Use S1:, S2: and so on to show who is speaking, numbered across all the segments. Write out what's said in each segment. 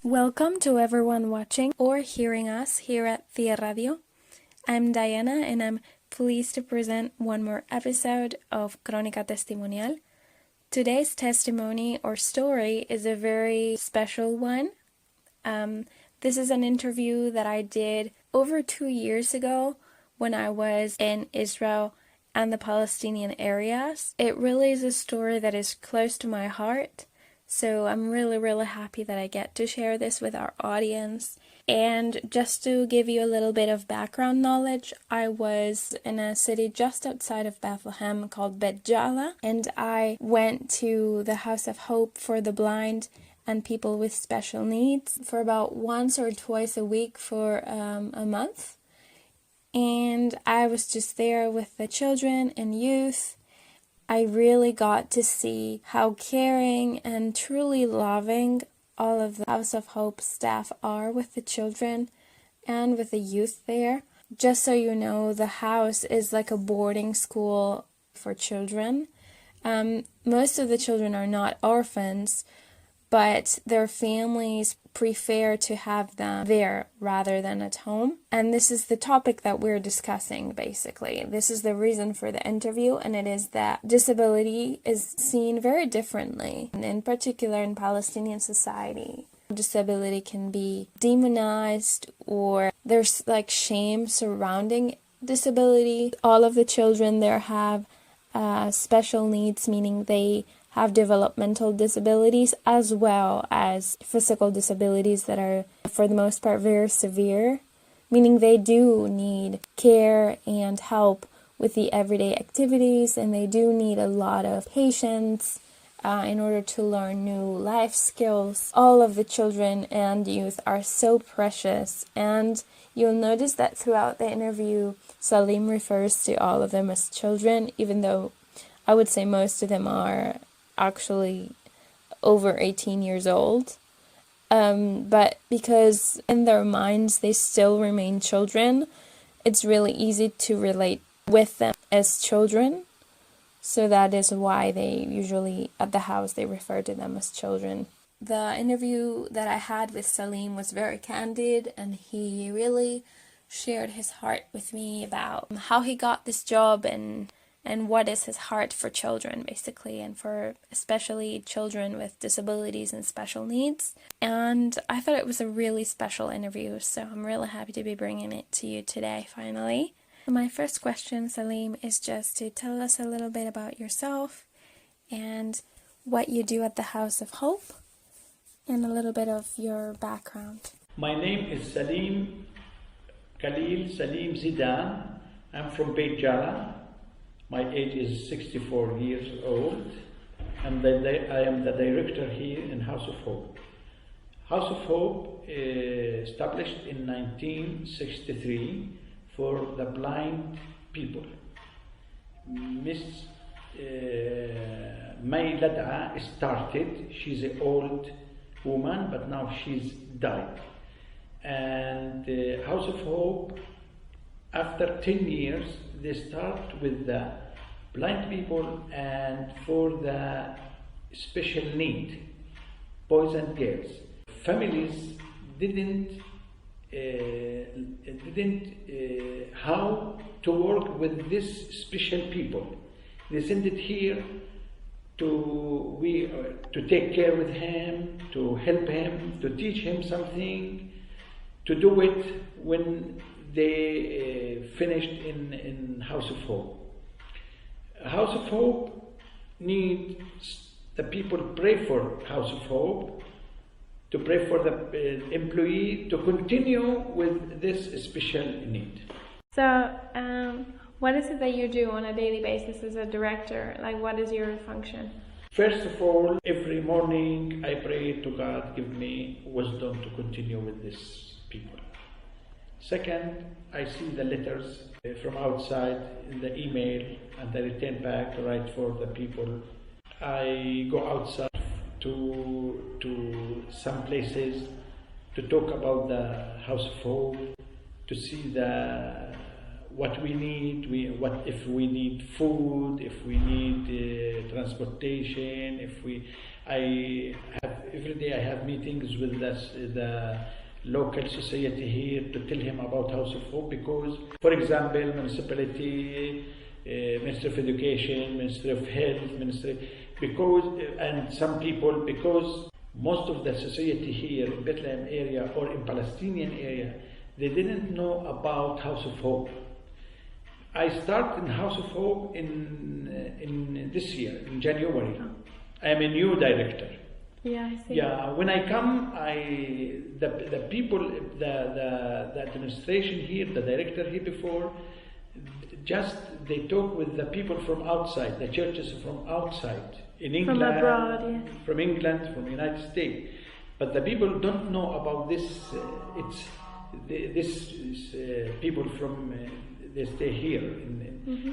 S1: Welcome to everyone watching or hearing us here at Thea Radio. I'm Diana and I'm pleased to present one more episode of Crónica Testimonial. Today's testimony or story is a very special one. This is an interview that I did over 2 years ago when I was in Israel and the Palestinian areas. It really is a story that is close to my heart. So I'm really happy that I get to share this with our audience. And just to give you a little bit of background knowledge, I was in a city just outside of Bethlehem called Bethlehem, and I went to the House of Hope for the blind and people with special needs for about once or twice a week for a month. And I was just there with the children and youth. I really got to see how caring and truly loving all of the House of Hope staff are with the children and with the youth there. Just so you know, the house is like a boarding school for children. Most of the children are not orphans, but their families prefer to have them there rather than at home. And this is the topic that we're discussing, basically. This is the reason for the interview, and it is that disability is seen very differently, and in particular in Palestinian society. Disability can be demonized, or there's like shame surrounding disability. All of the children there have special needs, meaning they have developmental disabilities as well as physical disabilities that are, for the most part, very severe, meaning they do need care and help with the everyday activities, and they do need a lot of patience in order to learn new life skills. All of the children and youth are so precious, and you'll notice that throughout the interview, Salim refers to all of them as children, even though I would say most of them are actually over 18 years old, but because in their minds they still remain children, it's really easy to relate with them as children. So that is why they usually at the house they refer to them as children. The interview that I had with Salim was very candid, and he really shared his heart with me about how he got this job and what is his heart for children, basically, and for especially children with disabilities and special needs. And I thought it was a really special interview, so I'm really happy to be bringing it to you today, finally. My first question, Salim, is just to tell us a little bit about yourself and what you do at the House of Hope, and a little bit of your background.
S2: My name is Salim Zeidan. I'm from Bethlehem. My age is 64 years old, and I am the director here in House of Hope. House of Hope established in 1963 for the blind people. Miss May Lad'a started. She's an old woman, but now she's died. And House of Hope, after 10 years, they start with the blind people and for the special need, boys and girls. Families didn't how to work with this special people. They sent it here to take care with him, to help him, to teach him something, to do it when they finished in House of Hope. House of Hope needs the people pray for House of Hope, to pray for the employee to continue with this special need.
S1: So, what is it that you do on a daily basis as a director? Like, what is your function?
S2: First of all, every morning I pray to God, give me wisdom to continue with these people. Second, I see the letters from outside in the email, and I return back to write for the people. I go outside to some places to talk about the House of Hope, to see what we need, if we need food, if we need transportation, Every day I have meetings with the local society here to tell him about House of Hope, because, for example, municipality, Ministry of Education, Ministry of Health, and some people, because most of the society here in Bethlehem area or in Palestinian area, they didn't know about House of Hope. I started in House of Hope in this year, in January. I am a new director.
S1: Yeah, I see.
S2: Yeah, when I come, the people, the administration here, the director here before, just they talk with the people from outside, the churches from outside, in England,
S1: from abroad, yeah.
S2: From England, from the United States. But the people don't know about this. People from they stay here.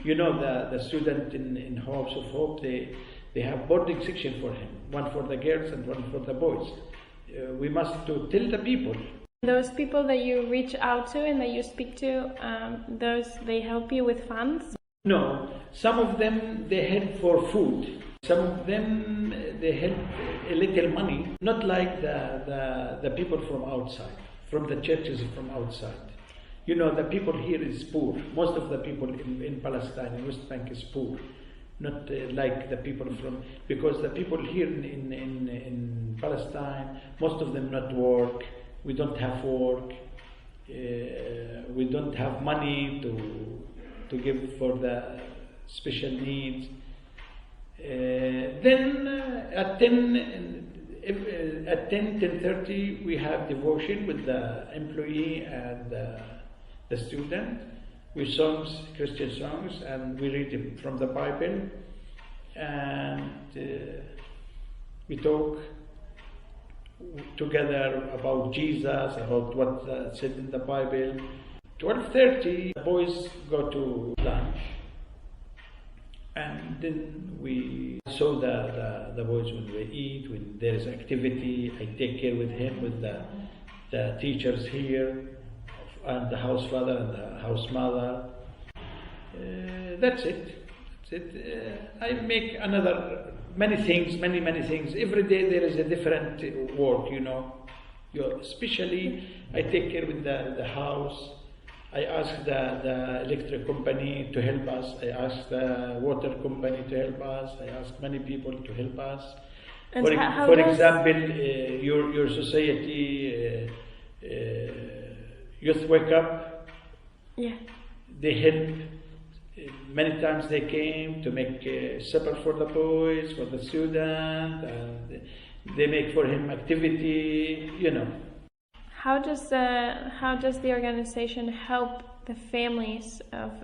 S2: You know, the student in House of Hope, they have boarding section for him, one for the girls and one for the boys. We must tell the people.
S1: Those people that you reach out to and that you speak to, they help you with funds?
S2: No, some of them they help for food. Some of them they help a little money, not like the people from outside, from the churches from outside. You know, the people here is poor. Most of the people in Palestine, in West Bank, is poor. Not like the people because the people here in Palestine, most of them not work. We don't have work. We don't have money to give for the special needs. Then at 10:30 we have devotion with the employee and the student. We songs, Christian songs, and we read them from the Bible, and we talk together about Jesus, about what said in the Bible. 12:30, the boys go to lunch, and then we saw the boys when they eat, when there is activity. I take care with him, with the teachers here, and the house father and the house mother. That's it. I make many things. Every day there is a different work, you know. Especially I take care with the house. I ask the electric company to help us. I ask the water company to help us. I ask many people to help us.
S1: And
S2: for example, your society, Youth Wake Up.
S1: Yeah.
S2: They help. Many times they came to make supper for the boys, for the student, and they make for him activity, you know.
S1: How does the organization help the families of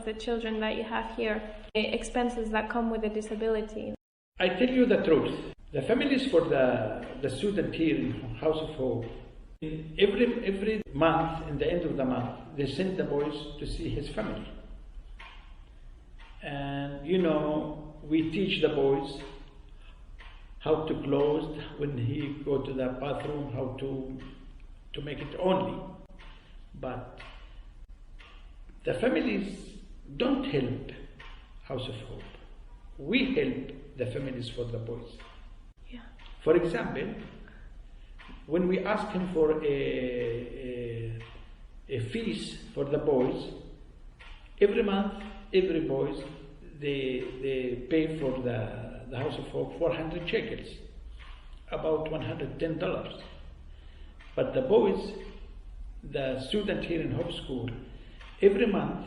S1: the children that you have here, the expenses that come with a disability?
S2: I tell you the truth. The families for the student here in House of Hope, every month, in the end of the month, they send the boys to see his family. And you know, we teach the boys how to close when he go to the bathroom, how to make it only. But the families don't help House of Hope. We help the families for the boys.
S1: Yeah.
S2: For example, when we ask him for a fees for the boys, every month, every boys, they pay for the House of Hope 400 shekels, about $110. But the boys, the student here in Hope School, every month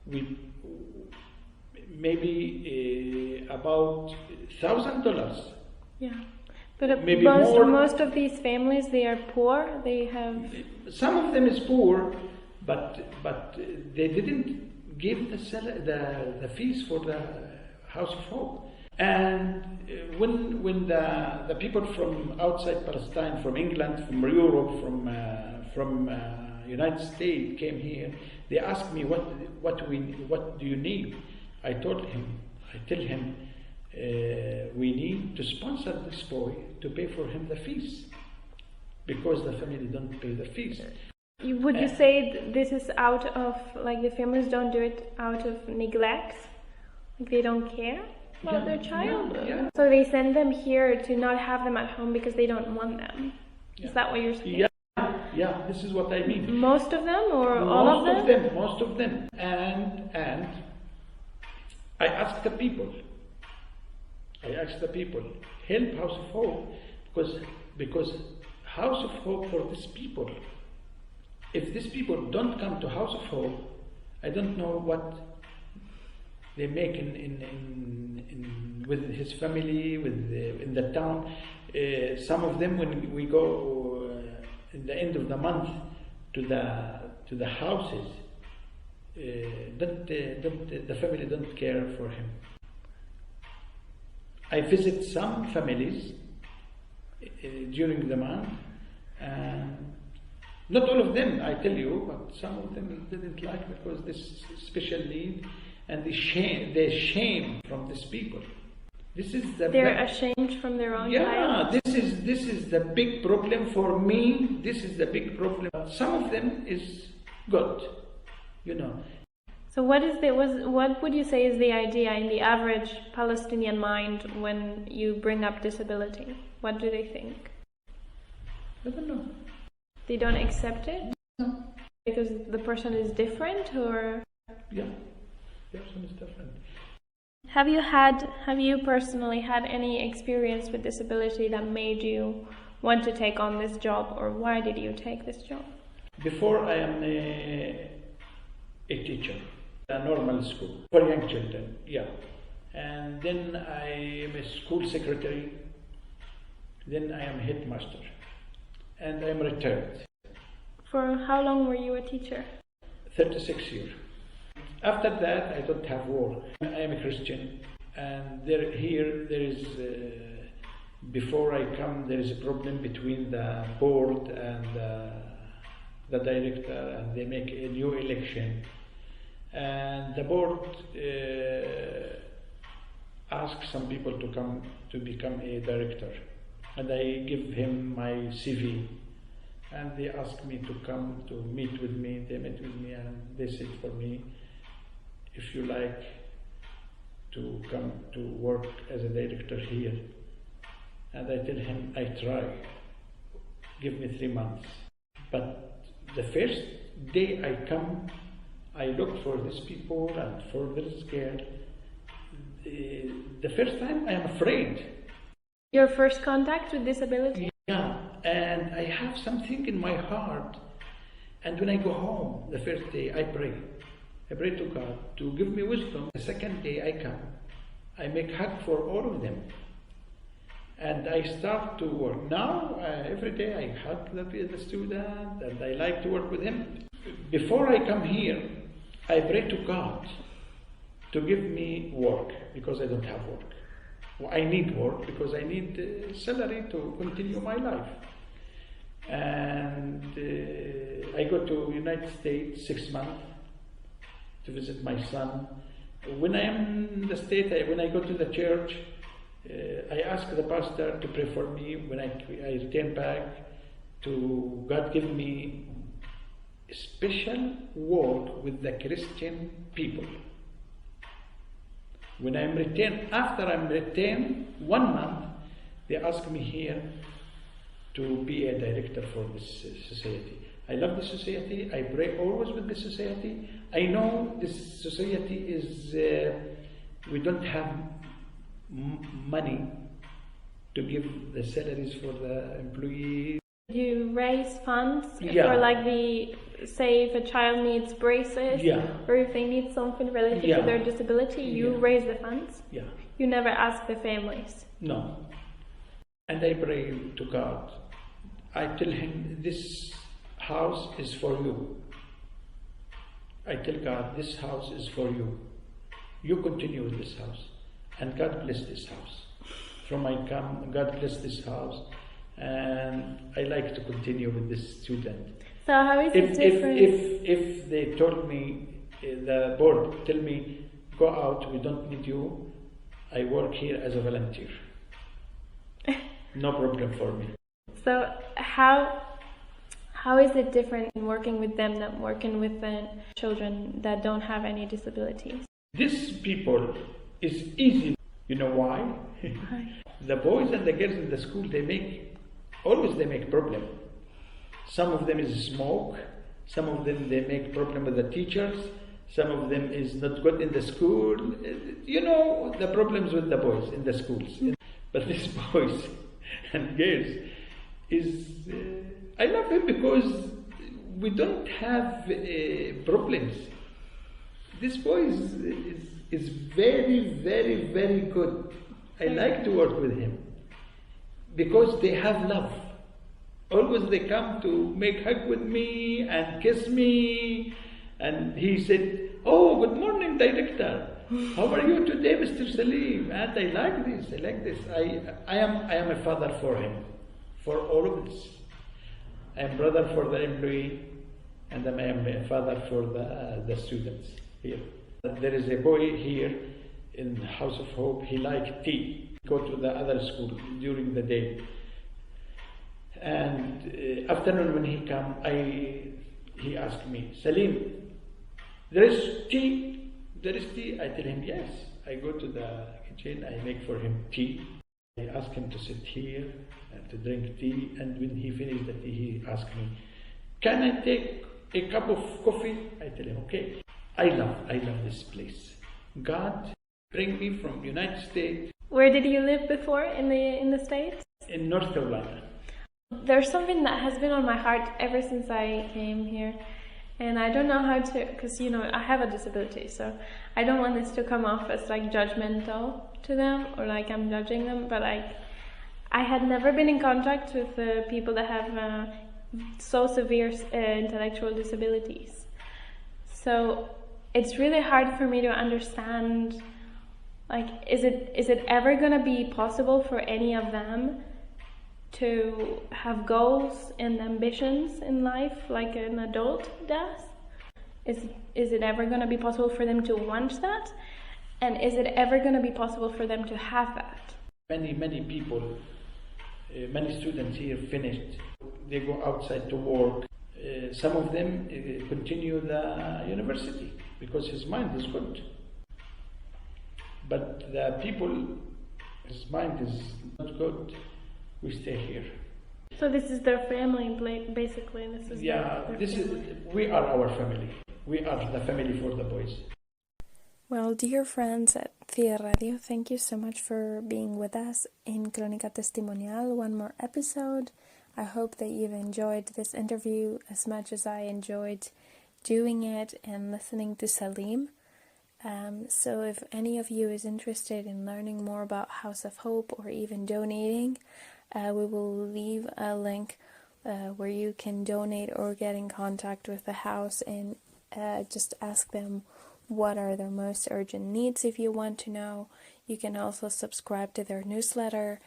S2: we maybe about $1,000.
S1: Yeah, but
S2: maybe more.
S1: Most of these families, they are poor. They have
S2: some of them is poor, but they didn't give the fees for the House of Hope. And when the people from outside Palestine, from England, from Europe, from United States came here, they asked me what do you need? I tell him we need to sponsor this boy to pay for him the fees, because the family don't pay the fees.
S1: Would you say this is out of, like, the families don't do it out of neglect, like they don't care? about their child.
S2: Yeah.
S1: So they send them here to not have them at home because they don't want them. Is that what you're saying?
S2: Yeah, this is what I mean.
S1: Most of them or all of them?
S2: Most of them. And I ask the people, help House of Hope, because House of Hope for these people. If these people don't come to House of Hope, I don't know what they make in with his family, in the town. Some of them, when we go in the end of the month to the houses, the family don't care for him. I visit some families during the month, and not all of them, I tell you, but some of them didn't like because this special need, and the shame from these people.
S1: They're ashamed from their own child.
S2: Yeah, this is the big problem for me. This is the big problem. Some of them is good, you know.
S1: So what would you say is the idea in the average Palestinian mind when you bring up disability? What do they think?
S2: I don't know.
S1: They don't accept it?
S2: No.
S1: Because the person is different, or?
S2: Yeah, the person is different.
S1: Have you personally had any experience with disability that made you want to take on this job, or why did you take this job?
S2: Before, I am a teacher, a normal school for young children, yeah. And then I am a school secretary, then I am headmaster, and I am retired.
S1: For how long were you a teacher?
S2: 36 years. After that, I don't have work. I am a Christian, and there is, before I come, there is a problem between the board and the director, and they make a new election. And the board asks some people to come to become a director, and I give him my CV. And they asked me to come to meet with me. They met with me and they said for me, if you like to come to work as a director here. And I tell him, I try. Give me 3 months. But the first day I come, I look for these people and for this girl. The first time I am afraid.
S1: Your first contact with disability?
S2: Yeah, and I have something in my heart, and when I go home, the first day I pray to God to give me wisdom. The second day I come, I make hug for all of them, and I start to work. Now, every day I hug the student, and I like to work with him. Before I come here, I pray to God to give me work, because I don't have work. I need work because I need salary to continue my life. And I go to United States 6 months to visit my son. When I am in the States, when I go to the church, I ask the pastor to pray for me. When I return back, to God give me special work with the Christian people. When I'm returned, after I'm returned 1 month, they ask me here to be a director for this society. I love the society. I pray always with the society. I know this society is, we don't have money to give the salaries for the employees.
S1: You raise funds for like say if a child needs braces or if they need something related to their disability, you raise the funds?
S2: Yeah.
S1: You never ask the families?
S2: No. And I pray to God. I tell him, this house is for you. I tell God, this house is for you. You continue with this house. And God bless this house. From I come, God bless this house. And I like to continue with this student.
S1: So how is it different?
S2: If they told me, the board tell me, go out, we don't need you, I work here as a volunteer. No problem for me.
S1: So how is it different in working with them than working with the children that don't have any disabilities?
S2: These people is easy. You know why? The boys and the girls in the school, they make problem. Some of them is smoke, some of them they make problem with the teachers, some of them is not good in the school. You know the problems with the boys in the schools. But these boys and girls I love him because we don't have problems. This boy is very, very, very good. I like to work with him because they have love. Always they come to make hug with me and kiss me. And he said, "Oh, good morning, director. How are you today, Mr. Salim?" And I like this. I like this. I am a father for him, for all of us. I am brother for the employee, and I am a father for the students here. There is a boy here in House of Hope. He likes tea. Go to the other school during the day. And afternoon when he come, he asked me, "Salim, there is tea? There is tea?" I tell him, "Yes." I go to the kitchen, I make for him tea. I ask him to sit here and to drink tea. And when he finished the tea, he asked me, "Can I take a cup of coffee?" I tell him, "Okay." I love this place. God bring me from United States.
S1: Where did you live before in the States?
S2: In North Carolina.
S1: There's something that has been on my heart ever since I came here, and I don't know how to, because I have a disability, so I don't want this to come off as like judgmental to them or like I'm judging them, but like I had never been in contact with people that have so severe intellectual disabilities, so it's really hard for me to understand, like, is it ever going to be possible for any of them to have goals and ambitions in life like an adult does? Is it ever going to be possible for them to want that? And is it ever going to be possible for them to have that?
S2: Many people, many students here finished. They go outside to work. Some of them continue the university because his mind is good. But the people, his mind is not good. We stay here.
S1: So this is their family, basically.
S2: We are our family. We are the family for the boys.
S1: Well, dear friends at Thea Radio, thank you so much for being with us in Crónica Testimonial, one more episode. I hope that you've enjoyed this interview as much as I enjoyed doing it and listening to Salim. So if any of you is interested in learning more about House of Hope or even donating, we will leave a link where you can donate or get in contact with the house and just ask them what are their most urgent needs if you want to know. You can also subscribe to their newsletter,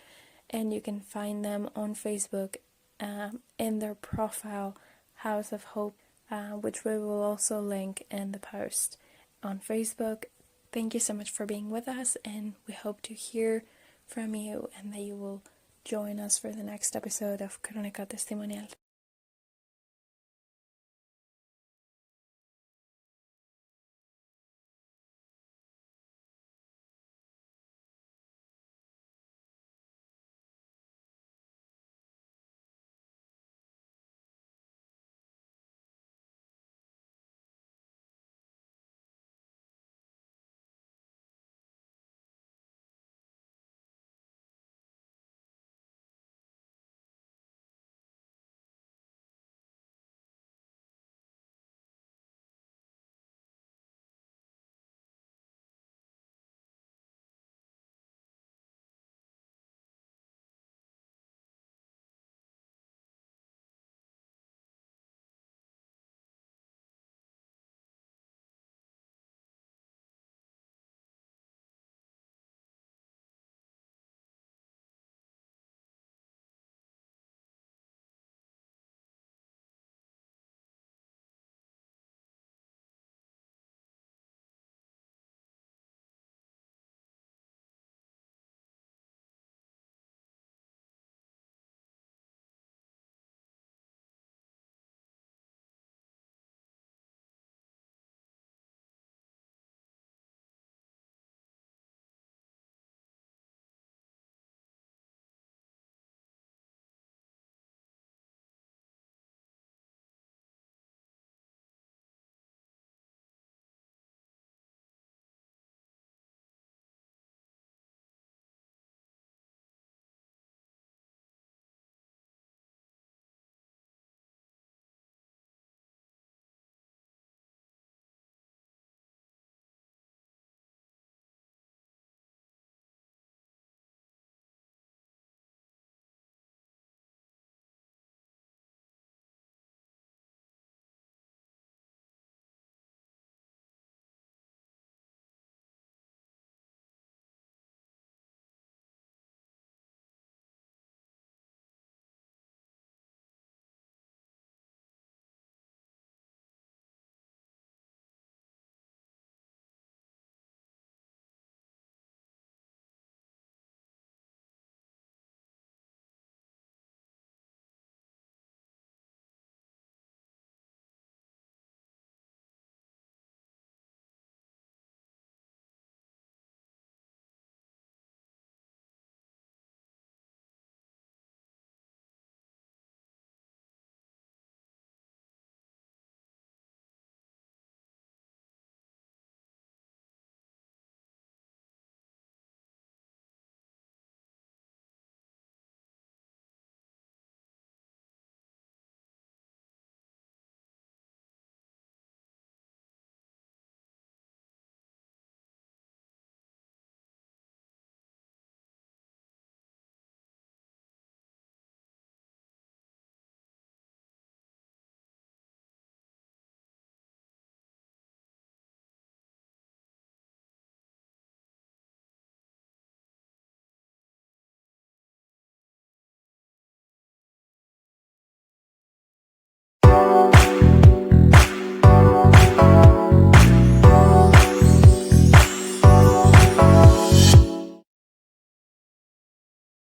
S1: and you can find them on Facebook in their profile, House of Hope, which we will also link in the post on Facebook. Thank you so much for being with us, and we hope to hear from you and that you will join us for the next episode of Crónica Testimonial.